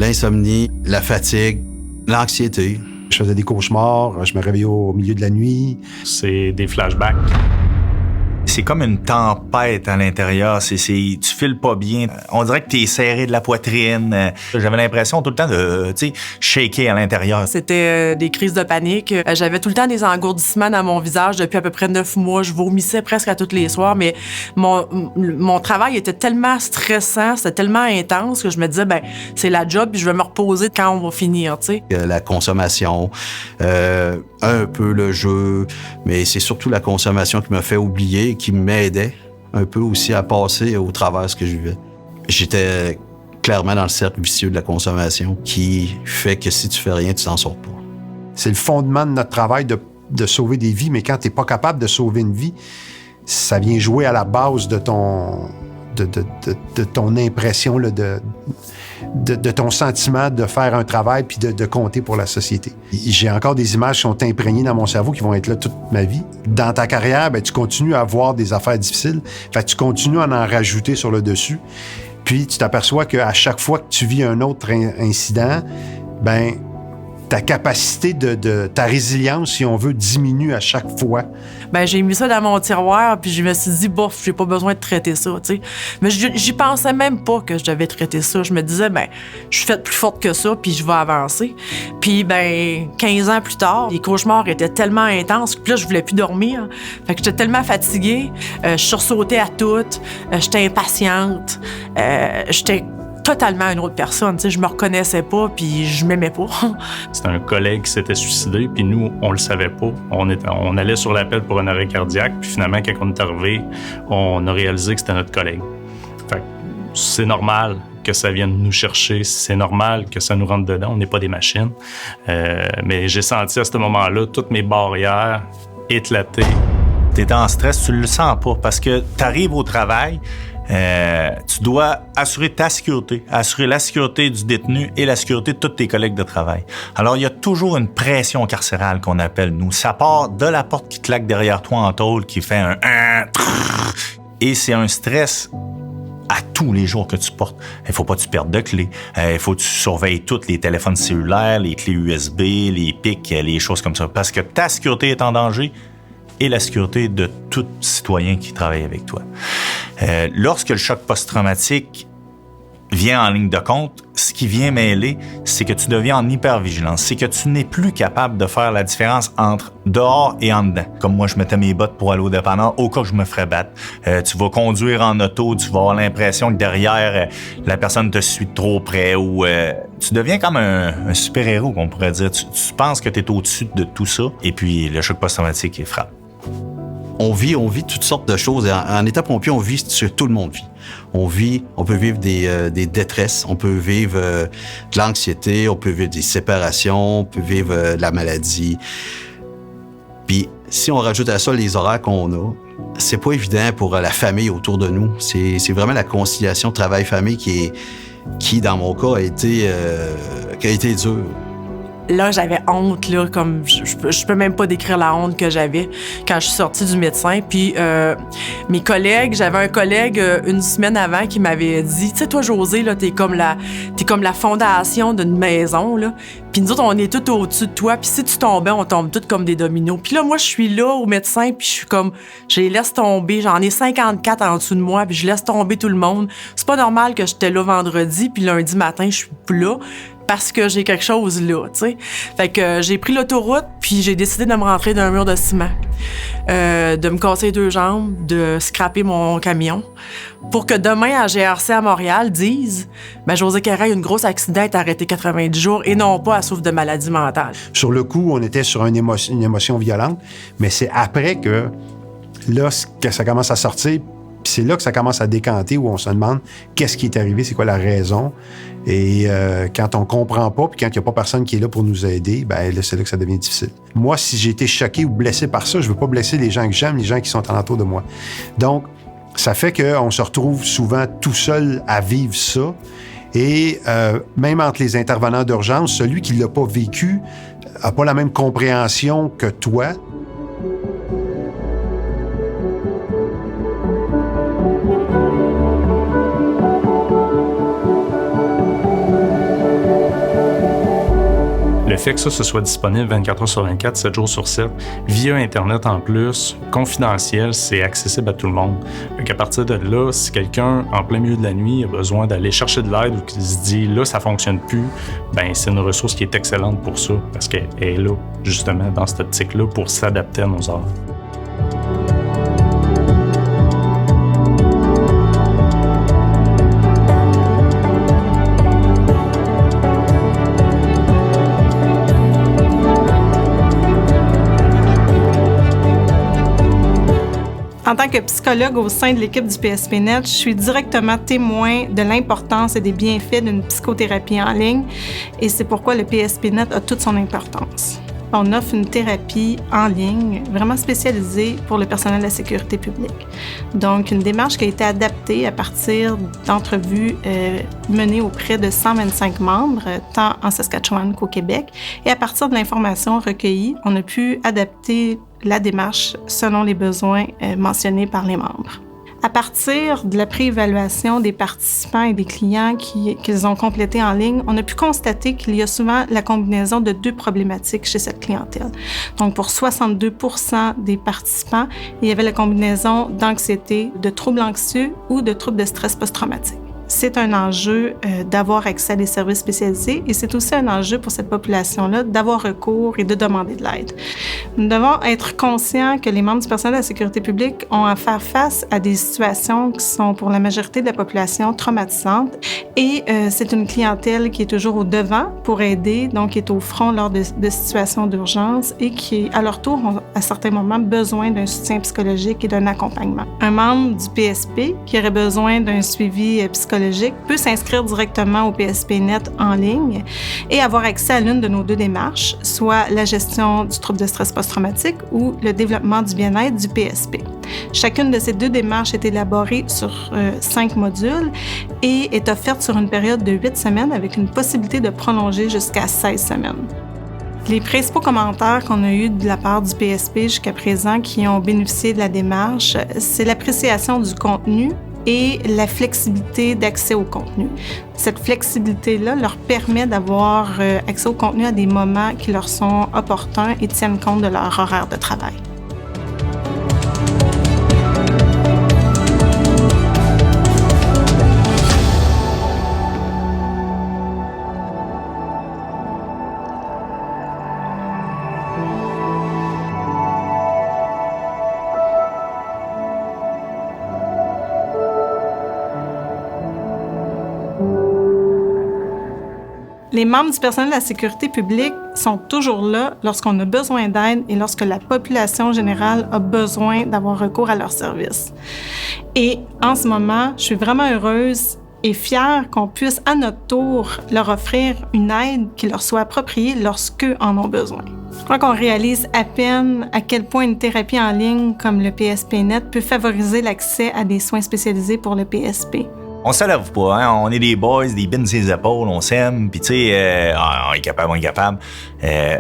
l'insomnie, la fatigue, l'anxiété. Je faisais des cauchemars, je me réveillais au milieu de la nuit. C'est des flashbacks. C'est comme une tempête à l'intérieur. Tu files pas bien. On dirait que t'es serré de la poitrine. J'avais l'impression tout le temps de, shaker à l'intérieur. C'était des crises de panique. J'avais tout le temps des engourdissements dans mon visage depuis à peu près 9 mois. Je vomissais presque à tous les soirs, mais mon travail était tellement stressant, c'était tellement intense que je me disais, c'est la job, puis je vais me reposer quand on va finir, tu sais. La consommation, un peu le jeu, mais c'est surtout la consommation qui m'a fait oublier, qui m'aidait un peu aussi à passer au travers de ce que je vivais. J'étais clairement dans le cercle vicieux de la consommation qui fait que si tu fais rien, tu t'en sors pas. C'est le fondement de notre travail de sauver des vies, mais quand tu n'es pas capable de sauver une vie, ça vient jouer à la base de ton impression, là, de ton sentiment de faire un travail puis de compter pour la société. J'ai encore des images qui sont imprégnées dans mon cerveau qui vont être là toute ma vie. Dans ta carrière, tu continues à avoir des affaires difficiles. Fait que tu continues à en rajouter sur le dessus. Puis tu t'aperçois qu'à chaque fois que tu vis un autre incident, ta capacité ta résilience, si on veut, diminue à chaque fois. J'ai mis ça dans mon tiroir, puis je me suis dit, bof, j'ai pas besoin de traiter ça, tu sais. Mais j'y pensais même pas que je devais traiter ça. Je me disais, je suis faite plus forte que ça, puis je vais avancer. Puis, 15 ans plus tard, les cauchemars étaient tellement intenses que là, je voulais plus dormir. Fait que j'étais tellement fatiguée, je sursautais à tout, j'étais impatiente, j'étais totalement une autre personne. Je me reconnaissais pas, puis je m'aimais pas. C'était un collègue qui s'était suicidé, puis nous, on le savait pas. On allait sur l'appel pour un arrêt cardiaque, puis finalement, quand on est arrivé, on a réalisé que c'était notre collègue. Fait que c'est normal que ça vienne nous chercher, c'est normal que ça nous rentre dedans, on n'est pas des machines. Mais j'ai senti à ce moment-là toutes mes barrières éclater. T'es en stress, tu le sens pas, parce que t'arrives au travail, tu dois assurer ta sécurité, assurer la sécurité du détenu et la sécurité de tous tes collègues de travail. Alors, il y a toujours une pression carcérale qu'on appelle, nous. Ça part de la porte qui claque derrière toi en tôle, qui fait un... Et c'est un stress à tous les jours que tu portes. Il faut pas que tu perdes de clés. Il faut que tu surveilles tous les téléphones cellulaires, les clés USB, les pics, les choses comme ça. Parce que ta sécurité est en danger et la sécurité de tout citoyen qui travaille avec toi. Lorsque le choc post-traumatique vient en ligne de compte, ce qui vient mêler, c'est que tu deviens en hypervigilance. C'est que tu n'es plus capable de faire la différence entre dehors et en dedans. Comme moi, je mettais mes bottes pour aller au dépanneur au cas que je me ferais battre. Tu vas conduire en auto, tu vas avoir l'impression que derrière, la personne te suit trop près ou tu deviens comme un super-héros, qu'on pourrait dire. Tu penses que tu es au-dessus de tout ça et puis le choc post-traumatique, il frappe. On vit toutes sortes de choses. En état pompier, on vit ce que tout le monde vit. On peut vivre des détresses, on peut vivre de l'anxiété, on peut vivre des séparations, on peut vivre de la maladie. Puis, si on rajoute à ça les horaires qu'on a, c'est pas évident pour la famille autour de nous. C'est vraiment la conciliation travail-famille qui, dans mon cas, a été dure. Là, j'avais honte, là, comme je peux même pas décrire la honte que j'avais quand je suis sortie du médecin. Puis mes collègues, j'avais un collègue une semaine avant qui m'avait dit, tu sais, toi, Josée, là, t'es comme la fondation d'une maison, là. Puis nous autres, on est tous au-dessus de toi. Puis si tu tombais, on tombe tous comme des dominos. Puis là, moi, je suis là au médecin, puis je suis comme, je les laisse tomber. J'en ai 54 en dessous de moi, puis je laisse tomber tout le monde. C'est pas normal que j'étais là vendredi, puis lundi matin, je suis plus là. Parce que j'ai quelque chose là, tu sais. Fait que j'ai pris l'autoroute, puis j'ai décidé de me rentrer d'un mur de ciment, de me casser 2 jambes, de scraper mon camion, pour que demain, à GRC à Montréal, disent Josée Quérin a eu un gros accident, elle est arrêtée 90 jours, et non pas, elle souffre de maladie mentale. Sur le coup, on était sur une émotion violente, mais c'est après que, là, que ça commence à sortir, puis c'est là que ça commence à décanter, où on se demande qu'est-ce qui est arrivé, c'est quoi la raison. Et quand on comprend pas, puis quand il n'y a pas personne qui est là pour nous aider, là, c'est là que ça devient difficile. Moi, si j'ai été choqué ou blessé par ça, je veux pas blesser les gens que j'aime, les gens qui sont alentour de moi. Donc, ça fait qu'on se retrouve souvent tout seul à vivre ça. Et même entre les intervenants d'urgence, celui qui l'a pas vécu a pas la même compréhension que toi. fait que ça, ce soit disponible 24 heures sur 24, 7 jours sur 7, via Internet en plus, confidentiel, c'est accessible à tout le monde. Fait qu'à partir de là, si quelqu'un, en plein milieu de la nuit, a besoin d'aller chercher de l'aide ou qu'il se dit, là, ça fonctionne plus, ben c'est une ressource qui est excellente pour ça, parce qu'elle est là, justement, dans cette optique-là, pour s'adapter à nos heures. En tant que psychologue au sein de l'équipe du PSPNet, je suis directement témoin de l'importance et des bienfaits d'une psychothérapie en ligne et c'est pourquoi le PSPNet a toute son importance. On offre une thérapie en ligne vraiment spécialisée pour le personnel de la sécurité publique. Donc, une démarche qui a été adaptée à partir d'entrevues menées auprès de 125 membres, tant en Saskatchewan qu'au Québec. Et à partir de l'information recueillie, on a pu adapter la démarche selon les besoins mentionnés par les membres. À partir de la préévaluation des participants et des clients qu'ils ont complétés en ligne, on a pu constater qu'il y a souvent la combinaison de 2 problématiques chez cette clientèle. Donc, pour 62% des participants, il y avait la combinaison d'anxiété, de troubles anxieux ou de troubles de stress post-traumatique. C'est un enjeu d'avoir accès à des services spécialisés et c'est aussi un enjeu pour cette population-là d'avoir recours et de demander de l'aide. Nous devons être conscients que les membres du personnel de la sécurité publique ont à faire face à des situations qui sont pour la majorité de la population traumatisantes et c'est une clientèle qui est toujours au devant pour aider, donc qui est au front lors de situations d'urgence et qui, à leur tour, ont à certains moments besoin d'un soutien psychologique et d'un accompagnement. Un membre du PSP qui aurait besoin d'un suivi psychologique peut s'inscrire directement au PSPNet en ligne et avoir accès à l'une de nos 2 démarches, soit la gestion du trouble de stress post-traumatique ou le développement du bien-être du PSP. Chacune de ces 2 démarches est élaborée sur 5 modules et est offerte sur une période de 8 semaines avec une possibilité de prolonger jusqu'à 16 semaines. Les principaux commentaires qu'on a eus de la part du PSP jusqu'à présent qui ont bénéficié de la démarche, c'est l'appréciation du contenu et la flexibilité d'accès au contenu. Cette flexibilité-là leur permet d'avoir accès au contenu à des moments qui leur sont opportuns et tiennent compte de leur horaire de travail. Les membres du personnel de la sécurité publique sont toujours là lorsqu'on a besoin d'aide et lorsque la population générale a besoin d'avoir recours à leurs services. Et en ce moment, je suis vraiment heureuse et fière qu'on puisse à notre tour leur offrir une aide qui leur soit appropriée lorsqu'eux en ont besoin. Je crois qu'on réalise à peine à quel point une thérapie en ligne comme le PSPNet peut favoriser l'accès à des soins spécialisés pour le PSP. On se lève pas, hein? On est des boys, des bines sur les épaules, on s'aime, puis tu sais, on est capable.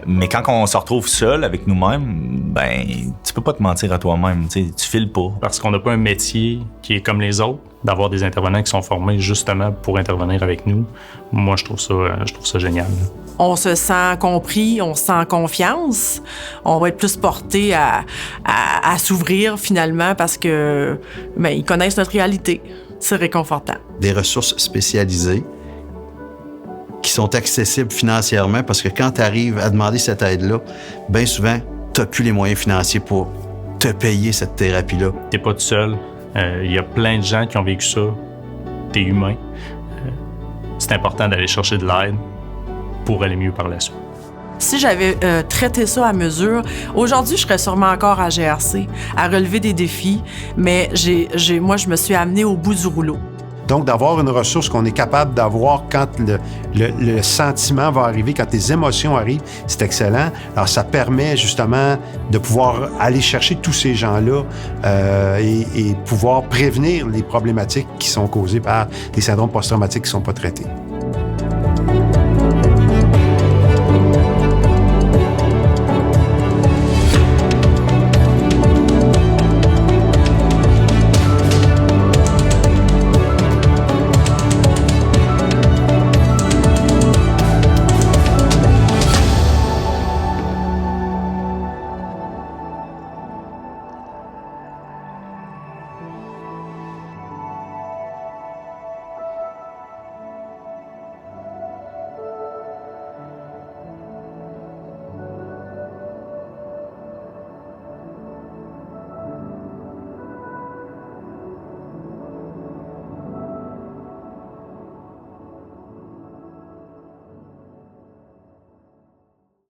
Mais quand on se retrouve seul avec nous-mêmes, ben, tu peux pas te mentir à toi-même, tu files pas. Parce qu'on n'a pas un métier qui est comme les autres, d'avoir des intervenants qui sont formés justement pour intervenir avec nous. Moi, je trouve ça génial. On se sent compris, on se sent confiance. On va être plus porté à s'ouvrir finalement parce que ils connaissent notre réalité. C'est réconfortant. Des ressources spécialisées qui sont accessibles financièrement parce que quand tu arrives à demander cette aide-là, bien souvent, tu n'as plus les moyens financiers pour te payer cette thérapie-là. Tu n'es pas tout seul. Il y a plein de gens qui ont vécu ça. Tu es humain. C'est important d'aller chercher de l'aide pour aller mieux par la suite. Si j'avais traité ça à mesure, aujourd'hui, je serais sûrement encore à GRC, à relever des défis, mais moi, je me suis amenée au bout du rouleau. Donc, d'avoir une ressource qu'on est capable d'avoir quand le sentiment va arriver, quand les émotions arrivent, c'est excellent. Alors, ça permet justement de pouvoir aller chercher tous ces gens-là et pouvoir prévenir les problématiques qui sont causées par des syndromes post-traumatiques qui ne sont pas traités.